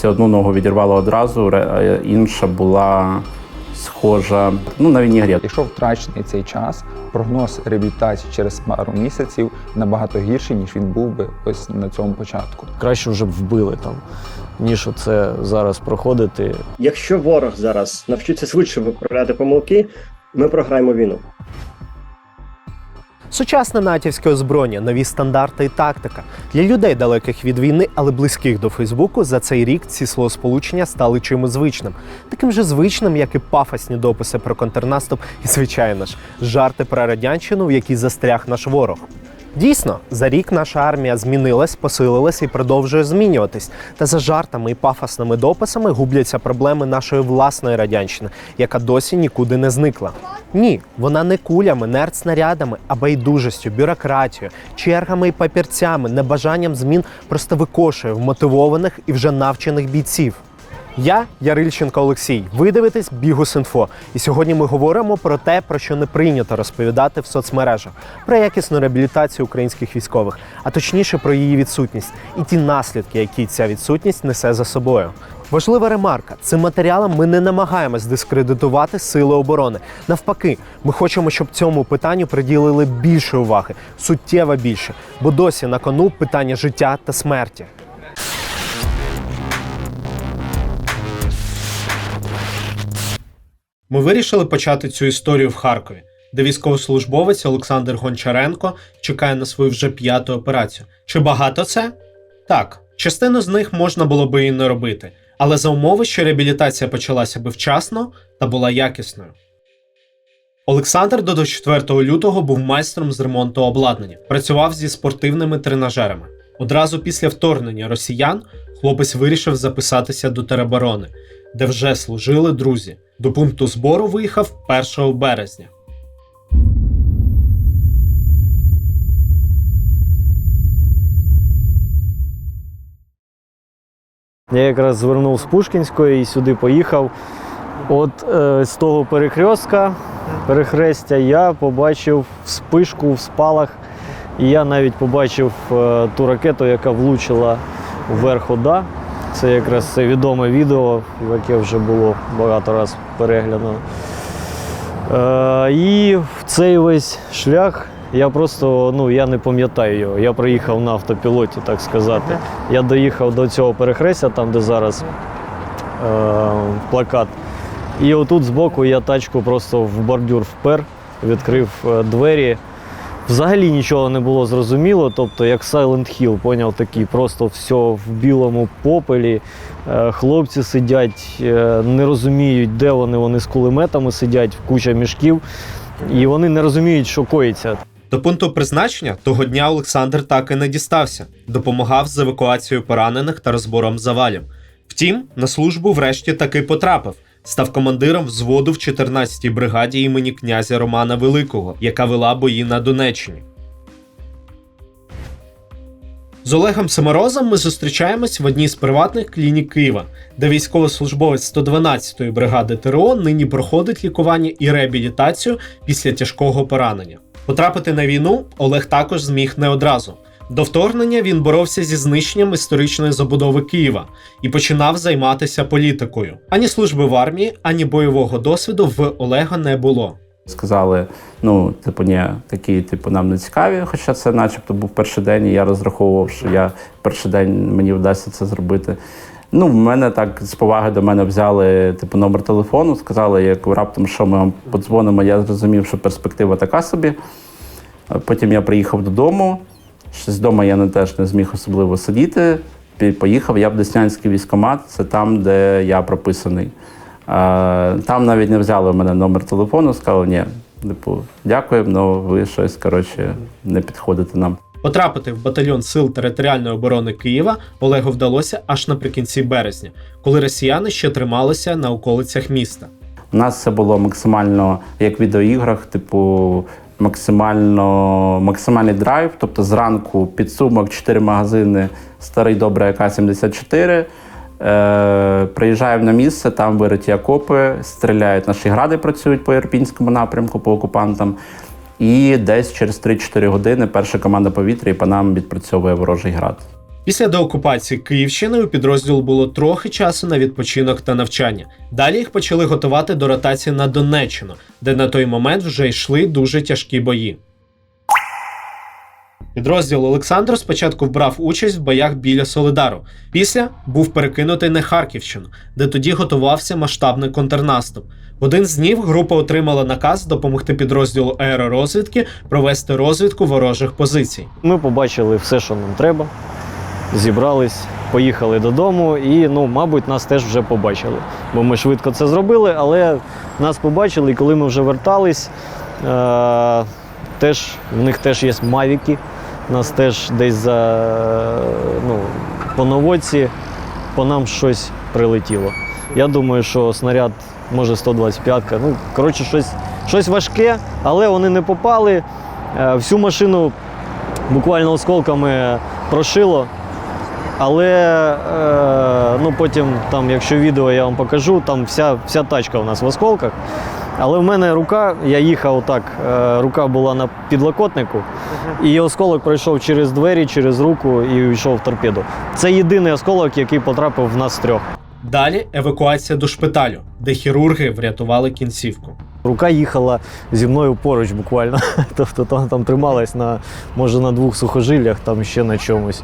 хлопці одну ногу відірвало одразу, інша була схожа, на війні грі. Якщо втрачений цей час, прогноз реабілітації через пару місяців набагато гірший, ніж він був би ось на цьому початку. Краще вже б вбили там, ніж оце зараз проходити. Якщо ворог зараз навчиться швидше виправляти помилки, ми програємо війну. Сучасне натівське озброєння, нові стандарти і тактика. Для людей, далеких від війни, але близьких до Фейсбуку, за цей рік ці словосполучення стали чимось звичним. Таким же звичним, як і пафосні дописи про контрнаступ і, звичайно ж, жарти про радянщину, в якій застряг наш ворог. Дійсно, за рік наша армія змінилась, посилилась і продовжує змінюватись. Та за жартами і пафосними дописами губляться проблеми нашої власної радянщини, яка досі нікуди не зникла. Ні, вона не кулями, не артснарядами, а байдужістю, бюрократією, чергами і папірцями, небажанням змін просто викошує вмотивованих і вже навчених бійців. Я Ярильченко Олексій. Ви дивитесь Бігус.Інфо. І сьогодні ми говоримо про те, про що не прийнято розповідати в соцмережах. Про якісну реабілітацію українських військових, а точніше про її відсутність і ті наслідки, які ця відсутність несе за собою. Важлива ремарка. Цим матеріалом ми не намагаємось дискредитувати сили оборони. Навпаки, ми хочемо, щоб цьому питанню приділили більше уваги, суттєво більше. Бо досі на кону питання життя та смерті. Ми вирішили почати цю історію в Харкові, де військовослужбовець Олександр Гончаренко чекає на свою вже 5-ту операцію. Чи багато це? Так, частину з них можна було би і не робити, але за умови, що реабілітація почалася би вчасно та була якісною. Олександр до 24 лютого був майстром з ремонту обладнання, працював зі спортивними тренажерами. Одразу після вторгнення росіян хлопець вирішив записатися до тероборони, де вже служили друзі. До пункту збору виїхав 1 березня. Я якраз звернув з Пушкінської і сюди поїхав. От з того перехрестя, я побачив вспишку в спалах. І я навіть побачив ту ракету, яка влучила вверх ОДА. Це якраз це відоме відео, яке вже було багато разів переглянуто. І в цей весь шлях я просто, я не пам'ятаю його. Я приїхав на автопілоті, так сказати. Я доїхав до цього перехрестя, там де зараз плакат. І отут збоку я тачку просто в бордюр впер, відкрив двері. Взагалі нічого не було зрозуміло, тобто як Silent Hill, поняв, такий, просто все в білому попелі, хлопці сидять, не розуміють, де вони з кулеметами сидять, куча мішків, і вони не розуміють, що коїться. До пункту призначення того дня Олександр так і не дістався, допомагав з евакуацією поранених та розбором завалів. Втім, на службу врешті таки потрапив. Став командиром взводу в 14-й бригаді імені князя Романа Великого, яка вела бої на Донеччині. З Олегом Семорозом ми зустрічаємось в одній з приватних клінік Києва, де військовослужбовець 112-ї бригади ТРО нині проходить лікування і реабілітацію після тяжкого поранення. Потрапити на війну Олег також зміг не одразу. До вторгнення він боровся зі знищенням історичної забудови Києва і починав займатися політикою. Ані служби в армії, ані бойового досвіду в Олега не було. Сказали, ні, такі, нам не цікаві, хоча це начебто був перший день, і я розраховував, що перший день мені вдасться це зробити. В мене так з поваги до мене взяли номер телефону, сказали, як раптом, що ми вам подзвонимо, я зрозумів, що перспектива така собі. Потім я приїхав додому. З дому я теж не зміг особливо сидіти. Поїхав я в Деснянський військкомат, це там, де я прописаний. Там навіть не взяли в мене номер телефону, сказали, ні, дякуємо, але ви щось, не підходите нам. Потрапити в батальйон Сил територіальної оборони Києва Олегу вдалося аж наприкінці березня, коли росіяни ще трималися на околицях міста. У нас це було максимально, як в відеоіграх, максимальний драйв, тобто зранку підсумок 4 магазини, старий добрий АК-74, приїжджаємо на місце, там вириті окопи, стріляють, наші гради працюють по Ірпінському напрямку, по окупантам, і десь через 3-4 години перша команда повітря і по нам відпрацьовує ворожий град. Після деокупації Київщини у підрозділу було трохи часу на відпочинок та навчання. Далі їх почали готувати до ротації на Донеччину, де на той момент вже йшли дуже тяжкі бої. Підрозділ Олександр спочатку брав участь в боях біля Солидару. Після був перекинутий на Харківщину, де тоді готувався масштабний контрнаступ. В один з днів група отримала наказ допомогти підрозділу аеророзвідки провести розвідку ворожих позицій. Ми побачили все, що нам треба, зібрались, поїхали додому і, мабуть, нас теж вже побачили. Бо ми швидко це зробили, але нас побачили, і коли ми вже вертались, в них теж є мавіки, нас теж десь по наводці по нам щось прилетіло. Я думаю, що снаряд, може 125-ка, щось важке, але вони не попали. Всю машину буквально осколками прошило. Але потім, якщо відео я вам покажу, там вся тачка у нас в осколках. Але в мене рука, я їхав так, рука була на підлокотнику, і осколок пройшов через двері, через руку і йшов в торпеду. Це єдиний осколок, який потрапив в нас трьох. Далі евакуація до шпиталю, де хірурги врятували кінцівку. Рука їхала зі мною поруч буквально, тобто там трималась може на 2 сухожиллях, там ще на чомусь.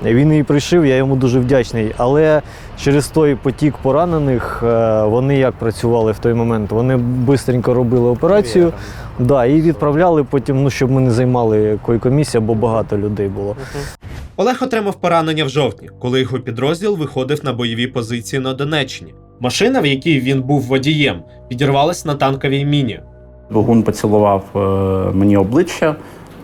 Він її пришив, я йому дуже вдячний, але через той потік поранених вони як працювали в той момент? Вони швидко робили операцію, і відправляли потім, щоб ми не займали койкомісію, бо багато людей було. Олег отримав поранення в жовтні, коли його підрозділ виходив на бойові позиції на Донеччині. Машина, в якій він був водієм, підірвалась на танковій міні. Двигун поцілував мені обличчя,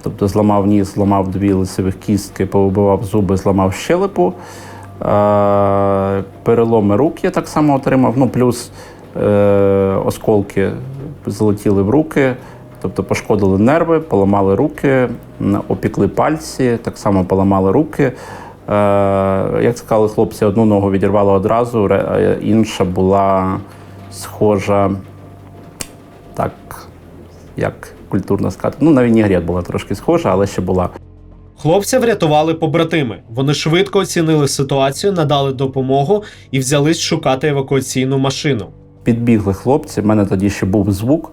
тобто зламав ніс, зламав 2 лицевих кістки, повибивав зуби, зламав щелепу. Переломи рук я так само отримав, плюс осколки залетіли в руки, тобто пошкодили нерви, поламали руки, опікли пальці, так само поламали руки. Як сказали хлопці, одну ногу відірвало одразу, інша була схожа, так, як культурно сказати. На вінігрет була трошки схожа, але ще була. Хлопця врятували побратими. Вони швидко оцінили ситуацію, надали допомогу і взялись шукати евакуаційну машину. Підбігли хлопці, в мене тоді ще був звук.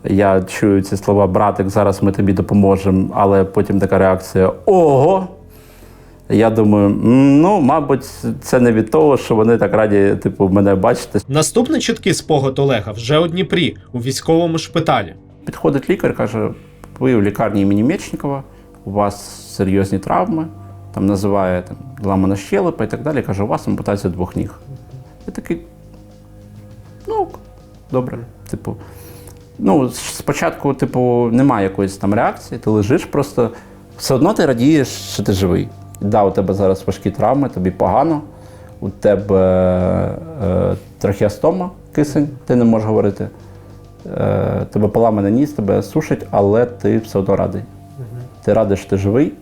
Я чую ці слова «братик, зараз ми тобі допоможемо», але потім така реакція «ого». Я думаю, мабуть, це не від того, що вони так раді, мене бачити. Наступний чіткий спогад Олега вже у Дніпрі, у військовому шпиталі. Підходить лікар, каже, ви в лікарні імені Мечникова, у вас серйозні травми, там називає ламана щелепа і так далі, каже, у вас ампутація 2 ніг. Я такий, добре, спочатку, немає якоїсь там реакції, ти лежиш просто, все одно ти радієш, що ти живий. У тебе зараз важкі травми, тобі погано, у тебе трахеостома, кисень, ти не можеш говорити, тебе поламаний ніс, тебе сушить, але ти все одно радий. Ти радий, що ти живий.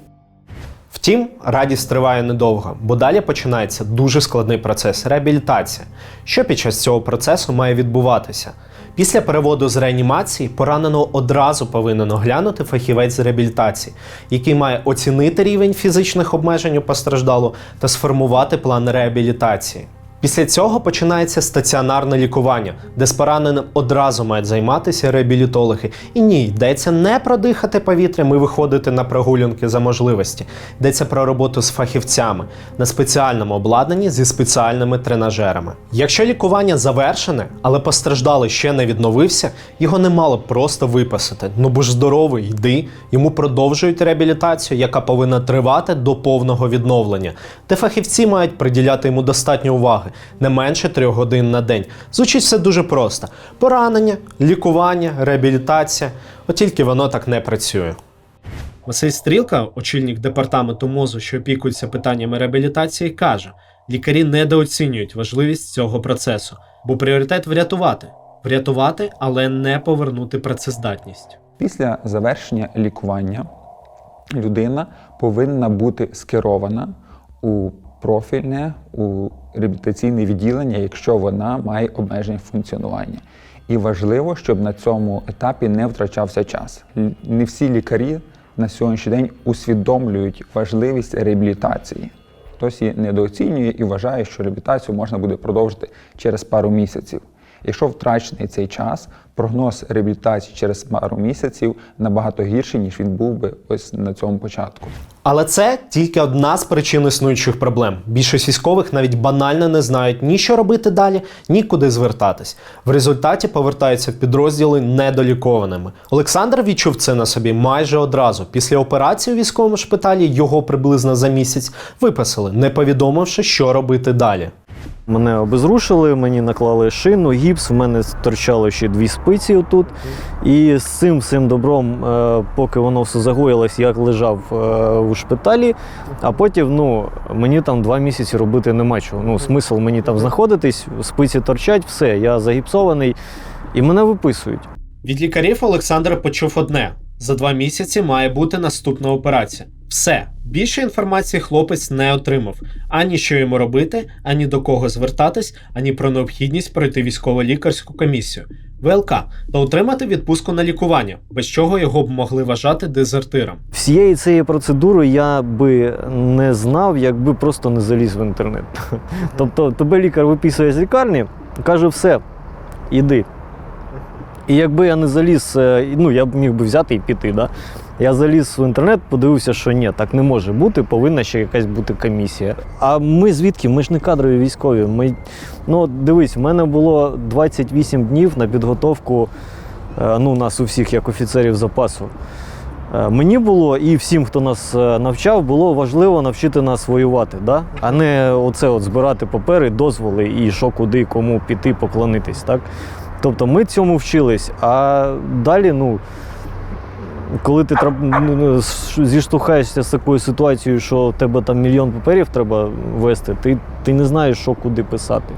Втім, радість триває недовго, бо далі починається дуже складний процес – реабілітація. Що під час цього процесу має відбуватися? Після переводу з реанімації пораненого одразу повинен оглянути фахівець з реабілітації, який має оцінити рівень фізичних обмежень у постраждалого та сформувати план реабілітації. Після цього починається стаціонарне лікування, де з пораненим одразу мають займатися реабілітологи. І ні, йдеться не про дихати повітрям і виходити на прогулянки за можливості. Йдеться про роботу з фахівцями на спеціальному обладнанні зі спеціальними тренажерами. Якщо лікування завершене, але постраждалий ще не відновився, його не мало б просто виписати. Бо ж здоровий, йди, йому продовжують реабілітацію, яка повинна тривати до повного відновлення, де фахівці мають приділяти йому достатньо уваги. Не менше 3 годин на день. Звучить все дуже просто. Поранення, лікування, реабілітація. От тільки воно так не працює. Василь Стрілка, очільник департаменту МОЗу, що опікується питаннями реабілітації, каже, лікарі недооцінюють важливість цього процесу, бо пріоритет врятувати. Врятувати, але не повернути працездатність. Після завершення лікування людина повинна бути скерована у профільне, у реабілітаційне відділення, якщо вона має обмеження функціонування. І важливо, щоб на цьому етапі не втрачався час. Не всі лікарі на сьогоднішній день усвідомлюють важливість реабілітації. хтось її недооцінює і вважає, що реабілітацію можна буде продовжити через пару місяців. Якщо втрачений цей час, прогноз реабілітації через пару місяців набагато гірший, ніж він був би ось на цьому початку. Але це тільки одна з причин існуючих проблем. Більшість військових навіть банально не знають ні що робити далі, ні куди звертатись. В результаті повертаються в підрозділи недолікованими. Олександр відчув це на собі майже одразу. Після операції у військовому шпиталі його приблизно за місяць виписали, не повідомивши, що робити далі. Мене обезрушили, мені наклали шину, гіпс, в мене торчало ще 2 спиці отут. І з цим всім добром, поки воно все загоїлось, я лежав у шпиталі, а потім, мені там 2 місяці робити нема чого. Смисл мені там знаходитись, спиці торчать, все, я загіпсований, і мене виписують. Від лікарів Олександр почув одне – за 2 місяці має бути наступна операція. Все. Більше інформації хлопець не отримав. Ані що йому робити, ані до кого звертатись, ані про необхідність пройти військово-лікарську комісію. ВЛК та отримати відпустку на лікування, без чого його б могли вважати дезертиром. Всієї цієї процедури я би не знав, якби просто не заліз в інтернет. Тобто тебе лікар виписує з лікарні, каже все, іди. І якби я не заліз, я б міг би взяти і піти, да? Я заліз в інтернет, подивився, що ні, так не може бути, повинна ще якась бути комісія. А ми звідки? Ми ж не кадрові військові. Дивись, в мене було 28 днів на підготовку, нас у всіх, як офіцерів запасу. Мені було, і всім, хто нас навчав, було важливо навчити нас воювати, да? А не збирати папери, дозволи і що, куди, кому піти, поклонитись, так? Тобто ми цьому вчились, а далі, коли ти зіштовхаєшся з такою ситуацією, що в тебе там мільйон паперів треба вести, ти не знаєш, що куди писати.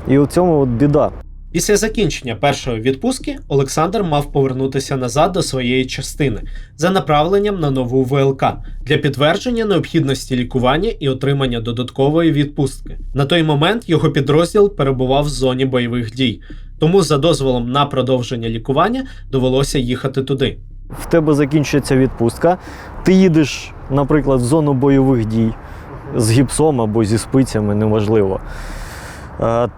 І у цьому біда. Після закінчення першої відпустки Олександр мав повернутися назад до своєї частини за направленням на нову ВЛК для підтвердження необхідності лікування і отримання додаткової відпустки. На той момент його підрозділ перебував в зоні бойових дій, тому за дозволом на продовження лікування довелося їхати туди. В тебе закінчується відпустка, ти їдеш, наприклад, в зону бойових дій з гіпсом або зі спицями, неважливо.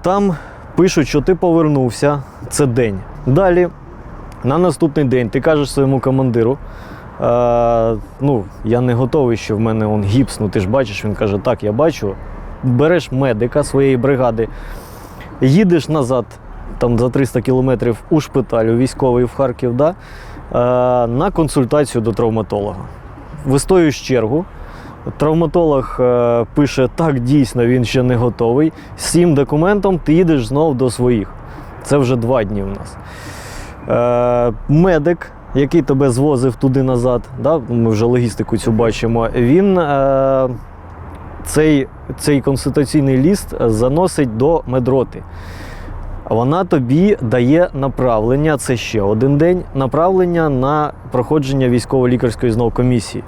Там пишуть, що ти повернувся, це день. Далі, на наступний день ти кажеш своєму командиру, я не готовий, що в мене гіпс, ти ж бачиш, він каже, так, я бачу. Береш медика своєї бригади, їдеш назад, там за 300 кілометрів у шпиталь, у військовий в Харків, да? На консультацію до травматолога. Вистоюєш чергу, травматолог пише, так, дійсно, він ще не готовий. З цим документом ти їдеш знов до своїх. Це вже 2 дні в нас. Медик, який тебе звозив туди-назад, да? Ми вже логістику цю бачимо, він цей консультаційний лист заносить до медроти. Вона тобі дає направлення, це ще 1 день, направлення на проходження військово-лікарської знов комісії.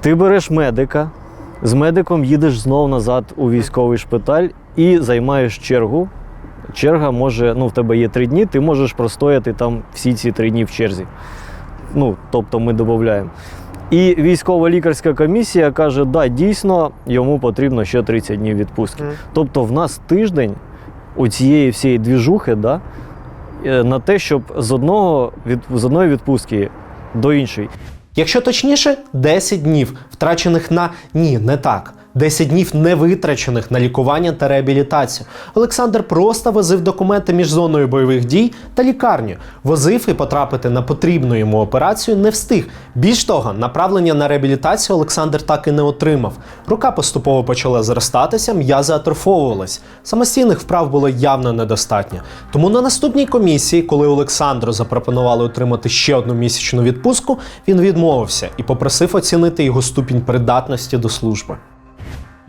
Ти береш медика, з медиком їдеш знов назад у військовий шпиталь і займаєш чергу. Черга може, в тебе є 3 дні, ти можеш простояти там всі ці 3 дні в черзі. Тобто ми додаємо. І військово-лікарська комісія каже, да, дійсно, йому потрібно ще 30 днів відпустки. Тобто в нас тиждень у цієї всієї двіжухи, да, на те, щоб з одної відпустки до іншої. Якщо точніше, 10 днів, втрачених на не так. 10 днів не витрачених на лікування та реабілітацію. Олександр просто возив документи між зоною бойових дій та лікарнею. Возив і потрапити на потрібну йому операцію не встиг. Більш того, направлення на реабілітацію Олександр так і не отримав. Рука поступово почала зростатися, м'язи атрофовувались. Самостійних вправ було явно недостатньо. Тому на наступній комісії, коли Олександру запропонували отримати ще 1 місячну відпустку, він відмовився і попросив оцінити його ступінь придатності до служби.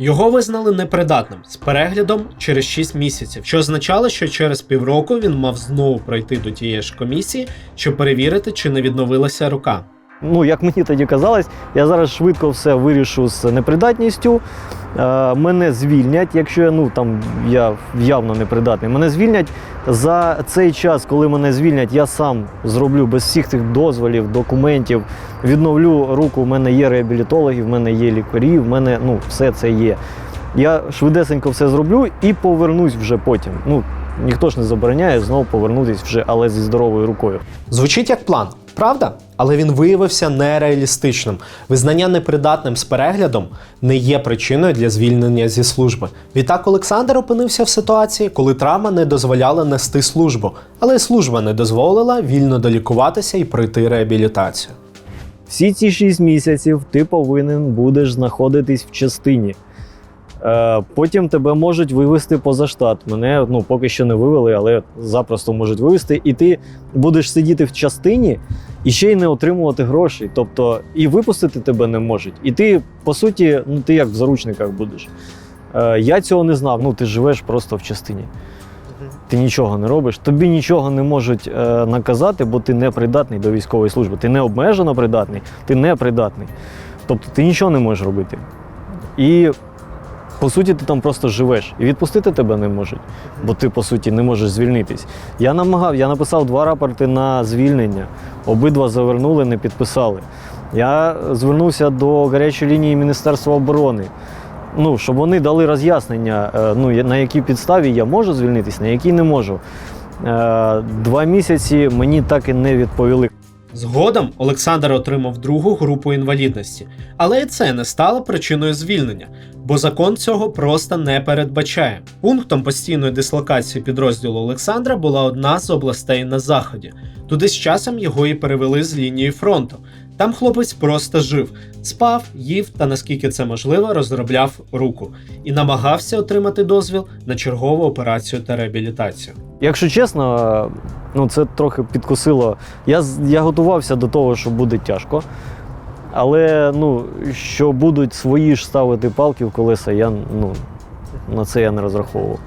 Його визнали непридатним з переглядом через 6 місяців, що означало, що через півроку він мав знову пройти до тієї ж комісії, щоб перевірити, чи не відновилася рука. Як мені тоді казалось, я зараз швидко все вирішу з непридатністю, мене звільнять, якщо я явно непридатний. Мене звільнять. За цей час, коли мене звільнять, я сам зроблю без всіх тих дозволів, документів, відновлю руку, в мене є реабілітологи, в мене є лікарі, в мене все це є. Я швидесенько все зроблю і повернусь вже потім. Ніхто ж не забороняє знову повернутися вже, але зі здоровою рукою. Звучить як план, правда? Але він виявився нереалістичним. Визнання непридатним з переглядом не є причиною для звільнення зі служби. Відтак Олександр опинився в ситуації, коли травма не дозволяла нести службу, але й служба не дозволила вільно долікуватися і пройти реабілітацію. Всі ці 6 місяців ти повинен будеш знаходитись в частині. Потім тебе можуть вивезти поза штат. Мене поки що не вивели, але запросто можуть вивезти. І ти будеш сидіти в частині і ще й не отримувати грошей. Тобто і випустити тебе не можуть. І ти, по суті, ти як в заручниках будеш. Я цього не знав. Ти живеш просто в частині. Ти нічого не робиш. Тобі нічого не можуть наказати, бо ти не придатний до військової служби. Ти не обмежено придатний, ти не придатний. Тобто ти нічого не можеш робити. І по суті, ти там просто живеш. І відпустити тебе не можуть, бо ти, по суті, не можеш звільнитись. Я написав 2 рапорти на звільнення. Обидва завернули, не підписали. Я звернувся до гарячої лінії Міністерства оборони, щоб вони дали роз'яснення, на якій підставі я можу звільнитись, на якій не можу. 2 місяці мені так і не відповіли. Згодом Олександр отримав 2-гу групу інвалідності. Але і це не стало причиною звільнення, бо закон цього просто не передбачає. Пунктом постійної дислокації підрозділу Олександра була одна з областей на Заході. Туди з часом його і перевели з лінії фронту. Там хлопець просто жив, спав, їв та, наскільки це можливо, розробляв руку. І намагався отримати дозвіл на чергову операцію та реабілітацію. Якщо чесно, це трохи підкосило. Я готувався до того, що буде тяжко. Але, що будуть свої ж ставити палки в колеса, на це я не розраховував.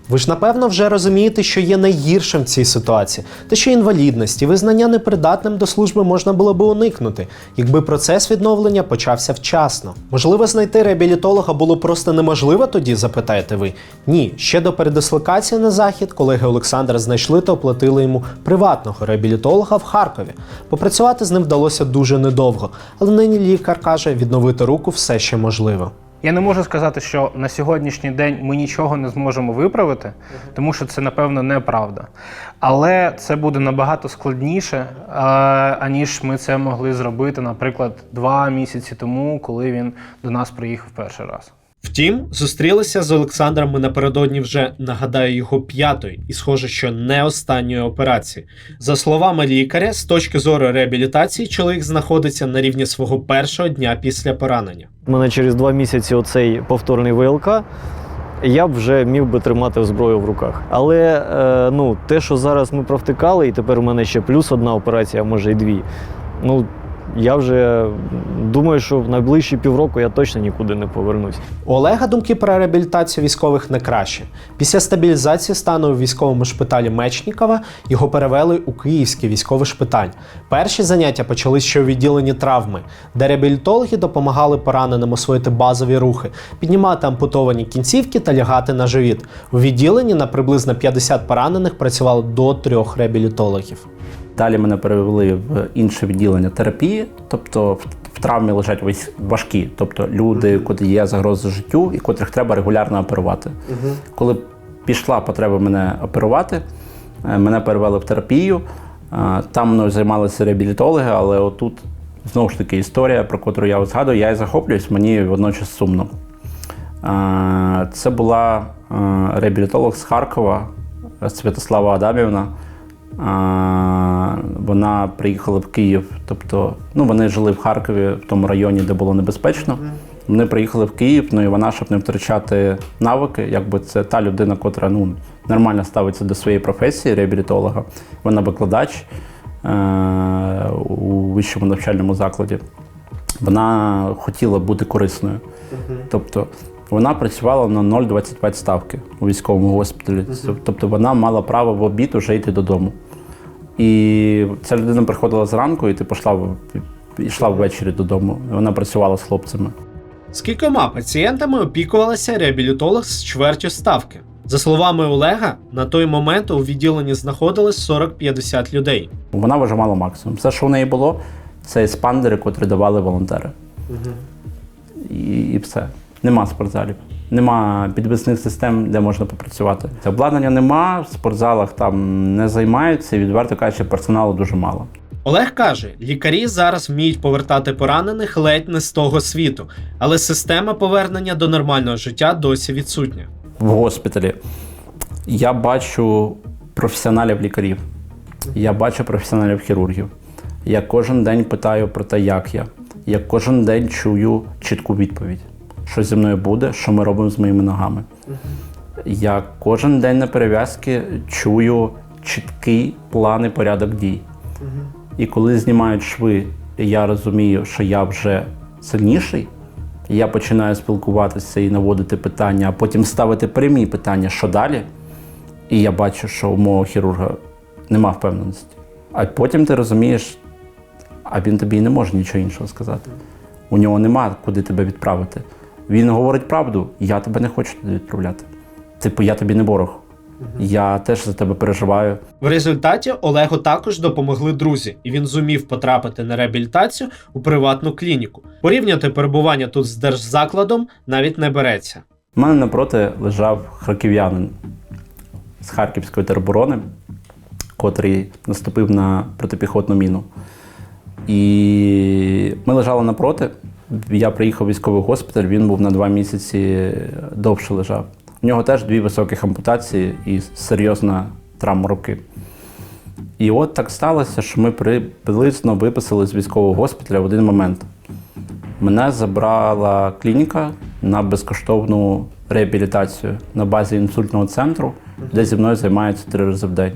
Ви ж, напевно, вже розумієте, що є найгіршим в цій ситуації. Те, що інвалідність і визнання непридатним до служби можна було би уникнути, якби процес відновлення почався вчасно. Можливо, знайти реабілітолога було просто неможливо тоді, запитаєте ви? Ні, ще до передислокації на Захід колеги Олександра знайшли та оплатили йому приватного реабілітолога в Харкові. Попрацювати з ним вдалося дуже недовго, але нині лікар каже, відновити руку все ще можливо. Я не можу сказати, що на сьогоднішній день ми нічого не зможемо виправити, тому що це, напевно, неправда. Але це буде набагато складніше, аніж ми це могли зробити, наприклад, 2 місяці тому, коли він до нас приїхав перший раз. Втім, зустрілися з Олександром ми напередодні вже, нагадаю, його 5-ї і, схоже, що не останньої операції. За словами лікаря, з точки зору реабілітації, чоловік знаходиться на рівні свого першого дня після поранення. У мене через 2 місяці оцей повторний ВЛК, я б вже міг би тримати зброю в руках. Але те, що зараз ми провтикали, і тепер у мене ще плюс 1 операція, а може й 2, я вже думаю, що в найближчі півроку я точно нікуди не повернусь. У Олега думки про реабілітацію військових не кращі. Після стабілізації стану у військовому шпиталі Мечнікова його перевели у Київський військовий шпиталь. Перші заняття почались ще у відділенні травми, де реабілітологи допомагали пораненим освоїти базові рухи, піднімати ампутовані кінцівки та лягати на живіт. У відділенні на приблизно 50 поранених працювало до 3 реабілітологів. Далі мене перевели в інше відділення терапії, тобто в травмі лежать важкі, тобто люди, котрі є загрози життю і котрих треба регулярно оперувати. Коли пішла потреба мене оперувати, мене перевели в терапію, там мною займалися реабілітологи, але отут знову ж таки історія, про котру я згадую, я і захоплююсь, мені водночас сумно. Це була реабілітолог з Харкова, Святослава Адамівна. Вона приїхала в Київ, тобто, вони жили в Харкові, в тому районі, де було небезпечно. Вони приїхали в Київ, і вона, щоб не втрачати навики, якби це та людина, котра нормально ставиться до своєї професії, реабілітолога. Вона викладач у вищому навчальному закладі. Вона хотіла бути корисною. Тобто, вона працювала на 0,25 ставки у військовому госпіталі. Тобто вона мала право в обід уже йти додому. І ця людина приходила зранку і йшла ввечері додому. Вона працювала з хлопцями. З кількома пацієнтами опікувалася реабілітолог з чвертю ставки. За словами Олега, на той момент у відділенні знаходилось 40-50 людей. Вона вижимала максимум. Все, що в неї було, це еспандери, котрі давали волонтери. І все. Нема спортзалів. Нема підвісних систем, де можна попрацювати. Обладнання нема, в спортзалах там не займаються, і, відверто кажучи, персоналу дуже мало. Олег каже, лікарі зараз вміють повертати поранених ледь не з того світу, але система повернення до нормального життя досі відсутня. В госпіталі я бачу професіоналів лікарів, я бачу професіоналів хірургів. Я кожен день питаю про те, як я. Я кожен день чую чітку відповідь, що зі мною буде, що ми робимо з моїми ногами. Я кожен день на перев'язки чую чіткий план і порядок дій. І коли знімають шви, я розумію, що я вже сильніший, я починаю спілкуватися і наводити питання, а потім ставити прямі питання, що далі. І я бачу, що у мого хірурга нема впевненості. А потім ти розумієш, а він тобі і не може нічого іншого сказати. У нього нема куди тебе відправити. Він говорить правду, я тебе не хочу туди відправляти. Типу, я тобі не ворог. Я теж за тебе переживаю. В результаті Олегу також допомогли друзі, і він зумів потрапити на реабілітацію у приватну клініку. Порівняти перебування тут з держзакладом навіть не береться. У мене напроти лежав харків'янин з Харківської тероборони, котрий наступив на протипіхотну міну. І ми лежали напроти. Я приїхав в військовий госпіталь, він був на 2 місяці довше лежав. У нього теж 2 високих ампутації і серйозна травма руки. І от так сталося, що ми приблизно виписали з військового госпіталя в один момент. Мене забрала клініка на безкоштовну реабілітацію на базі інсультного центру, де зі мною займаються 3 рази в день.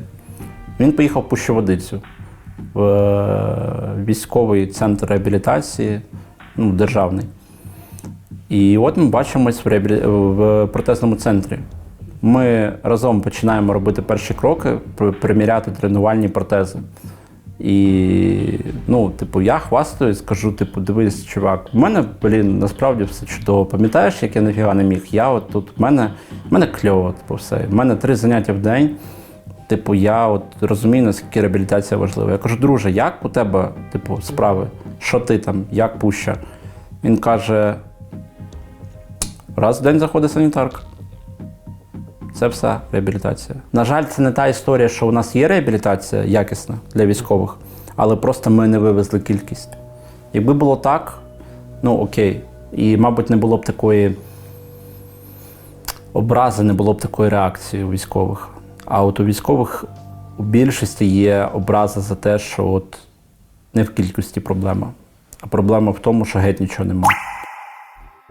Він поїхав в Пущу-Водицю, в військовий центр реабілітації, державний. І от ми бачимось в протезному центрі. Ми разом починаємо робити перші кроки, приміряти тренувальні протези. І, я хвастаюсь, кажу, дивись, чувак, в мене, насправді все чудово. Пам'ятаєш, як я ніфіга не міг? Я от тут, в мене кльово, все. В мене 3 заняття в день. Я розумію, наскільки реабілітація важлива. Я кажу, друже, як у тебе, справи? Що ти там, як Пуща? Він каже, раз в день заходить санітарка. Це все реабілітація. На жаль, це не та історія, що у нас є реабілітація якісна для військових, але просто ми не вивезли кількість. Якби було так, окей. І, мабуть, не було б такої образи, не було б такої реакції у військових. А от у військових у більшості є образа за те, що не в кількості проблема, а проблема в тому, що геть нічого немає.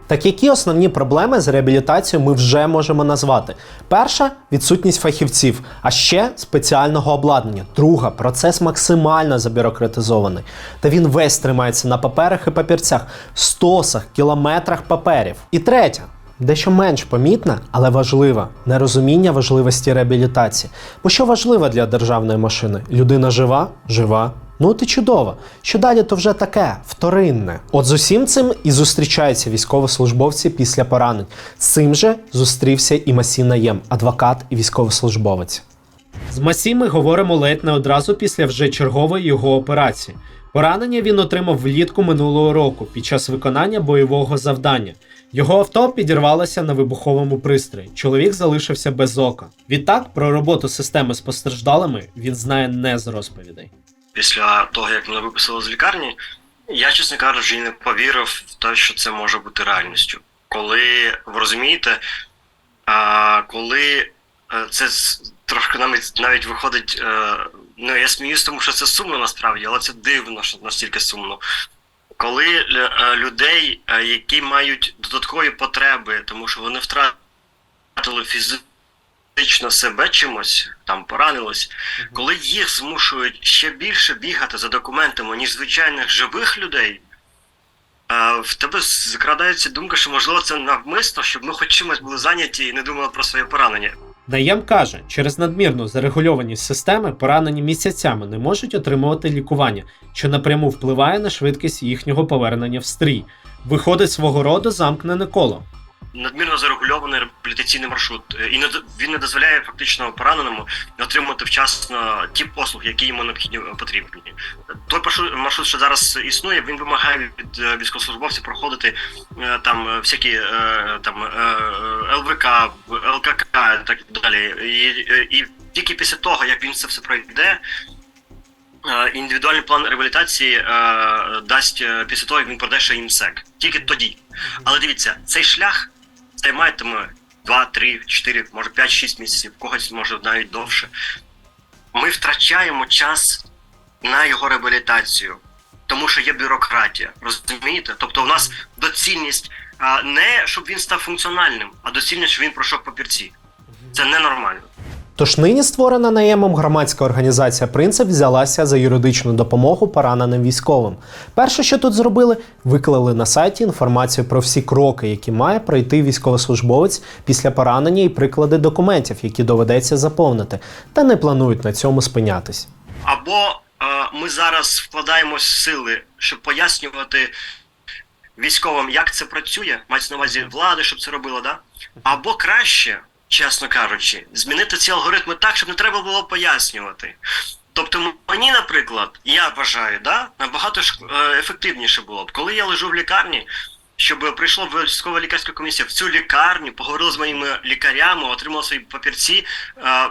Так які основні проблеми з реабілітацією ми вже можемо назвати? Перша – відсутність фахівців, а ще спеціального обладнання. Друга – процес максимально забюрократизований. Та він весь тримається на паперах і папірцях, стосах, кілометрах паперів. І третя – дещо менш помітна, але важлива – нерозуміння важливості реабілітації. Бо що важливо для державної машини? Людина жива? Жива. От і чудово. Що далі, то вже таке, вторинне. От з усім цим і зустрічаються військовослужбовці після поранень. З цим же зустрівся і Масій Наєм, адвокат і військовослужбовець. З Масій ми говоримо ледь не одразу після вже чергової його операції. Поранення він отримав влітку минулого року під час виконання бойового завдання. Його авто підірвалося на вибуховому пристрої. Чоловік залишився без ока. Відтак, про роботу системи з постраждалими він знає не з розповідей. Після того, як мене виписали з лікарні, я, чесно кажучи, не повірив в те, що це може бути реальністю. Коли, ви розумієте, коли це трошки навіть виходить, я сміюсь, тому що це сумно насправді, але це дивно, що настільки сумно. Коли людей, які мають додаткові потреби, тому що вони втратили фізично себе чимось, там поранились, коли їх змушують ще більше бігати за документами, ніж звичайних живих людей, в тебе закрадається думка, що можливо це навмисно, щоб ми хоч чимось були зайняті і не думали про своє поранення. Наєм каже, через надмірну зарегульованість системи поранені місяцями не можуть отримувати лікування, що напряму впливає на швидкість їхнього повернення в стрій. Виходить свого роду замкнене коло. Надмірно зарегульований реабілітаційний маршрут, і він не дозволяє фактично пораненому отримати вчасно ті послуги, які йому необхідні потрібні. Той маршрут, що зараз існує, він вимагає від військовослужбовців проходити там всякі там ЛВК, ЛКК і так далі. І тільки після того, як він це все пройде, індивідуальний план реабілітації дасть після того, як він пройде ще МСЕК. Тільки тоді. Але дивіться, цей шлях займатиме 2, 3, 4, може 5-6 місяців, когось може навіть довше. Ми втрачаємо час на його реабілітацію, тому що є бюрократія, розумієте? Тобто у нас доцільність не, щоб він став функціональним, а доцільність, щоб він пройшов папірці. Це ненормально. Тож нині створена Наємом громадська організація «Принцип» взялася за юридичну допомогу пораненим військовим. Перше, що тут зробили, виклали на сайті інформацію про всі кроки, які має пройти військовослужбовець після поранення і приклади документів, які доведеться заповнити, та не планують на цьому спинятись. Або ми зараз вкладаємо сили, щоб пояснювати військовим, як це працює, мається на увазі влади, щоб це робила, да? Або краще, чесно кажучи, змінити ці алгоритми так, щоб не треба було пояснювати. Тобто мені, наприклад, я вважаю, да, набагато ефективніше було б, коли я лежу в лікарні, щоб прийшла військова лікарська комісія в цю лікарню, поговорила з моїми лікарями, отримала свої папірці,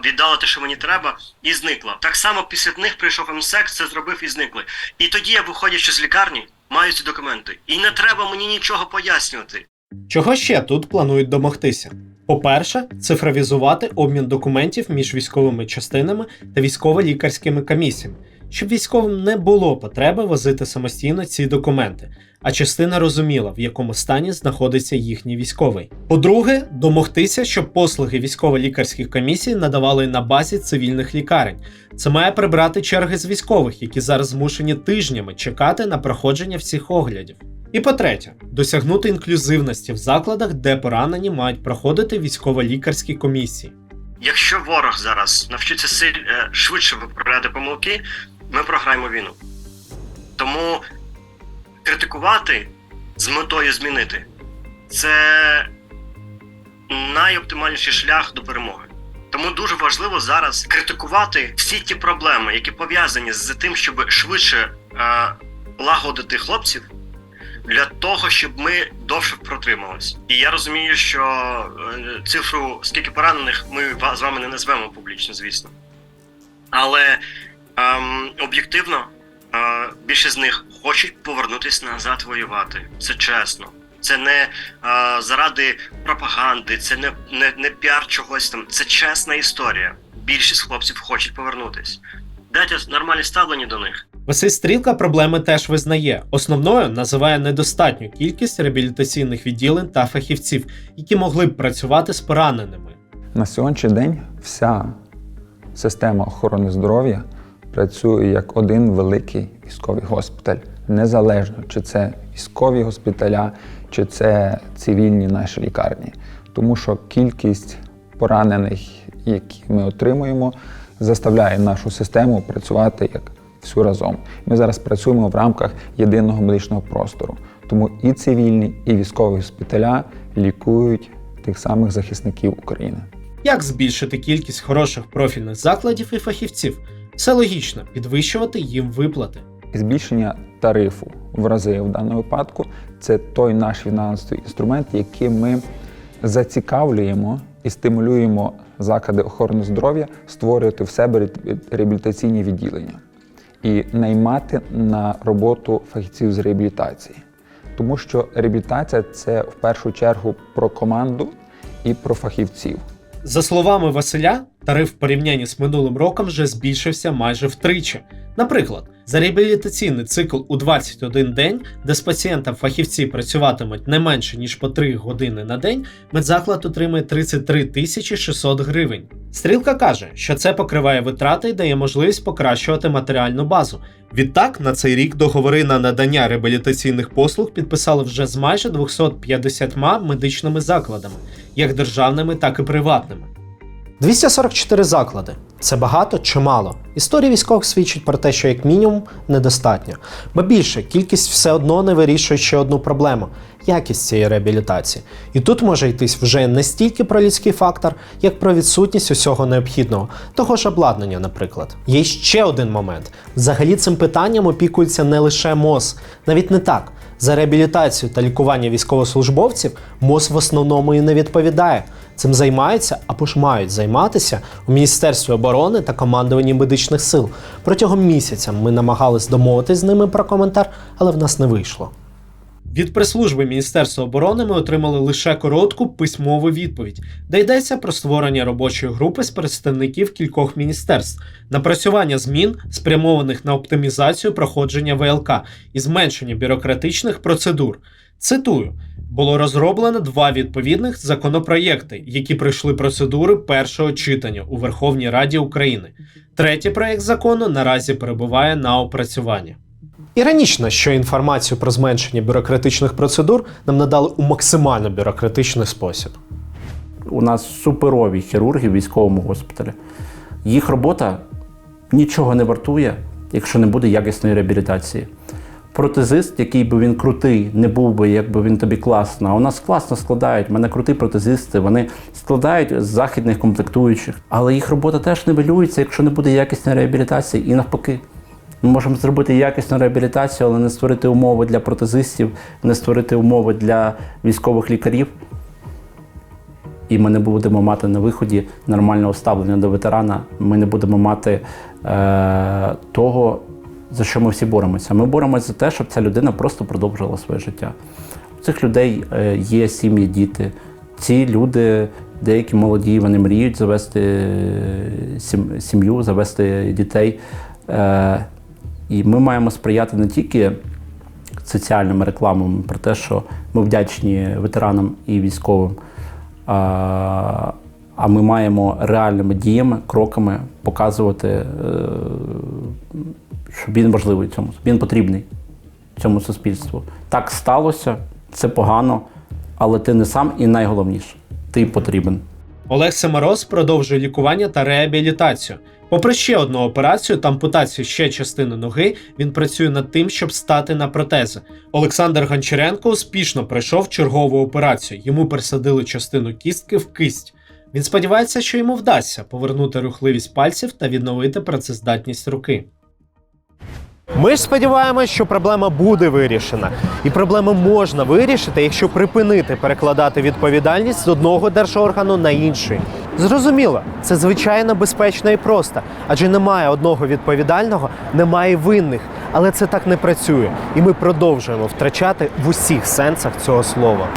віддала те, що мені треба, і зникла. Так само після них прийшов МСЕК, це зробив і зникли. І тоді я, виходячи з лікарні, маю ці документи. І не треба мені нічого пояснювати. Чого ще тут планують домогтися? По-перше, цифровізувати обмін документів між військовими частинами та військово-лікарськими комісіями, щоб військовим не було потреби возити самостійно ці документи, а частина розуміла, в якому стані знаходиться їхній військовий. По-друге, домогтися, щоб послуги військово-лікарських комісій надавали на базі цивільних лікарень. Це має прибрати черги з військових, які зараз змушені тижнями чекати на проходження всіх оглядів. І по-третє, досягнути інклюзивності в закладах, де поранені мають проходити військово-лікарські комісії. Якщо ворог зараз навчиться швидше виправляти помилки, ми програємо війну. Тому критикувати з метою змінити – це найоптимальніший шлях до перемоги. Тому дуже важливо зараз критикувати всі ті проблеми, які пов'язані з тим, щоб швидше лагодити хлопців, для того, щоб ми довше протрималися. І я розумію, що цифру, скільки поранених, ми з вами не назвемо публічно, звісно. Але об'єктивно, більшість з них хочуть повернутися назад воювати. Це чесно. Це не заради пропаганди, це не піар чогось там. Це чесна історія. Більшість хлопців хочуть повернутися. Дайте нормальне ставлення до них. Василь Стрілка проблеми теж визнає. Основною називає недостатню кількість реабілітаційних відділень та фахівців, які могли б працювати з пораненими. На сьогоднішній день вся система охорони здоров'я працює як один великий військовий госпіталь. Незалежно, чи це військові госпіталя, чи це цивільні наші лікарні. Тому що кількість поранених, які ми отримуємо, заставляє нашу систему працювати як всю разом. Ми зараз працюємо в рамках єдиного медичного простору. Тому і цивільні, і військові госпіталя лікують тих самих захисників України. Як збільшити кількість хороших профільних закладів і фахівців? Все логічно – підвищувати їм виплати. І збільшення тарифу в рази в даному випадку – це той наш фінансовий інструмент, яким ми зацікавлюємо і стимулюємо заклади охорони здоров'я створювати в себе реабілітаційні відділення і наймати на роботу фахівців з реабілітації. Тому що реабілітація – це в першу чергу про команду і про фахівців. За словами Василя, тариф в порівнянні з минулим роком вже збільшився майже втричі. Наприклад, за реабілітаційний цикл у 21 день, де з пацієнтом фахівці працюватимуть не менше, ніж по 3 години на день, медзаклад отримає 33 600 гривень. Стрілка каже, що це покриває витрати і дає можливість покращувати матеріальну базу. Відтак, на цей рік договори на надання реабілітаційних послуг підписали вже з майже 250 медичними закладами, як державними, так і приватними. 244 заклади. Це багато чи мало? Історія військових свідчить про те, що як мінімум недостатньо. Ба більше, кількість все одно не вирішує ще одну проблему – якість цієї реабілітації. І тут може йтись вже не стільки про людський фактор, як про відсутність усього необхідного, того ж обладнання, наприклад. Є ще один момент. Взагалі цим питанням опікується не лише МОЗ. Навіть не так. За реабілітацію та лікування військовослужбовців МОЗ в основному і не відповідає. Цим займаються або ж мають займатися у Міністерстві оборони та командуванні медичних сил. Протягом місяця ми намагались домовитись з ними про коментар, але в нас не вийшло. Від прес-служби Міністерства оборони ми отримали лише коротку письмову відповідь, де йдеться про створення робочої групи з представників кількох міністерств, напрацювання змін, спрямованих на оптимізацію проходження ВЛК і зменшення бюрократичних процедур. Цитую: було розроблено 2 відповідних законопроєкти, які пройшли процедури першого читання у Верховній Раді України. Третій проєкт закону наразі перебуває на опрацюванні. Іронічно, що інформацію про зменшення бюрократичних процедур нам надали у максимально бюрократичний спосіб. У нас суперові хірурги в військовому госпіталі. Їх робота нічого не вартує, якщо не буде якісної реабілітації. Протезист, який би він крутий, не був би, якби він тобі класно. А у нас класно складають, в мене круті протезисти, вони складають з західних комплектуючих. Але їх робота теж нивелюється, якщо не буде якісної реабілітації, і навпаки. Ми можемо зробити якісну реабілітацію, але не створити умови для протезистів, не створити умови для військових лікарів. І ми не будемо мати на виході нормального ставлення до ветерана. Ми не будемо мати того, за що ми всі боремося. Ми боремося за те, щоб ця людина просто продовжила своє життя. У цих людей є сім'ї, діти. Ці люди, деякі молоді, вони мріють завести сім'ю, завести дітей. І ми маємо сприяти не тільки соціальними рекламами про те, що ми вдячні ветеранам і військовим, а ми маємо реальними діями, кроками показувати, що він важливий цьому, він потрібний цьому суспільству. Так сталося, це погано, але ти не сам і найголовніше, ти потрібен. Олег Семороз продовжує лікування та реабілітацію. Попри ще одну операцію та ампутацію ще частини ноги, він працює над тим, щоб стати на протези. Олександр Гончаренко успішно пройшов чергову операцію. Йому присадили частину кістки в кисть. Він сподівається, що йому вдасться повернути рухливість пальців та відновити працездатність руки. Ми ж сподіваємось, що проблема буде вирішена. І проблему можна вирішити, якщо припинити перекладати відповідальність з одного держоргану на інший. Зрозуміло, це звичайно безпечно і просто, адже немає одного відповідального, немає винних. Але це так не працює, і ми продовжуємо втрачати в усіх сенсах цього слова.